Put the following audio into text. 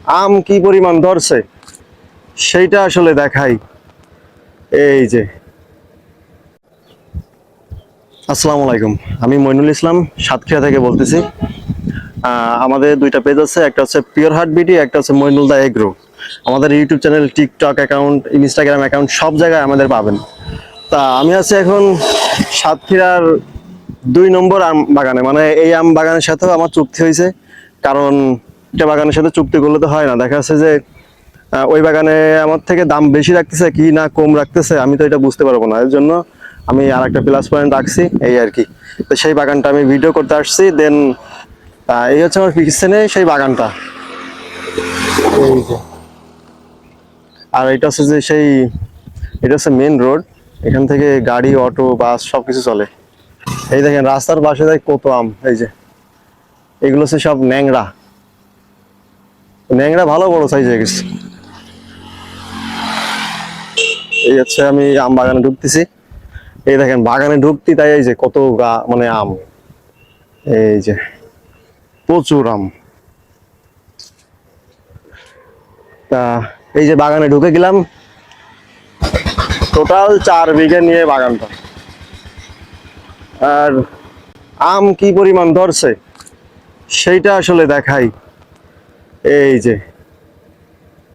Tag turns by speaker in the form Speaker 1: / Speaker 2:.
Speaker 1: আম কি পরিমাণ ধরছে সেইটা আসলে দেখাই। এই যে, আসসালামু আলাইকুম, আমি মইনুল ইসলাম সাতক্ষীরা থেকে বলতেছি। আমাদের দুইটা পেজ আছে, একটা হচ্ছে পিওর হার্ট বিডি, একটা হচ্ছে মইনুল দা এগ্রো। আমাদের YouTube channel, TikTok account, Instagram account সব জায়গায় আমাদের পাবেন। তা আমি আছি এখন সাতক্ষীরার 2 নম্বর আম বাগানে, মানে এই আম বাগানের সাথেও আমার চুক্তি হয়েছে। কারণ এটা বাগানের সাথে চুক্তি করলে তো হয় না, দেখা যাচ্ছে যে ওই বাগানে আমার থেকে দাম বেশি রাখতেছে কি না কম রাখতেছে আমি তো এটা বুঝতে পারবো না। এর জন্য আমি আর একটা প্লাস পয়েন্ট রাখছি, এই আর কি। তো সেই বাগানটা আমি ভিডিও করতে আসছি। দেন এই হচ্ছে আমার পিছনে সেই বাগানটা, এই যে। আর এটা হচ্ছে যে সেই, এটা হচ্ছে মেন রোড, এখান থেকে গাড়ি, অটো, বাস সবকিছু চলে। এই দেখেন রাস্তার পাশে দেখ কত আম, এই যে এগুলো হচ্ছে সব ন্যাংরা। ন্যাংরা ভালো বড় সাইজ হয়ে গেছে। এই হচ্ছে আমি আম বাগানে ঢুকতেছি। এই দেখেন বাগানে ঢুকতি তাই এই যে কত মানে আম, এই যে প্রচুর আম। তা এই যে বাগানে ঢুকে গেলাম, টোটাল 4 বিঘা নিয়ে বাগানটা। আর আম কি পরিমাণ ধরছে সেইটা আসলে দেখাই। এই যে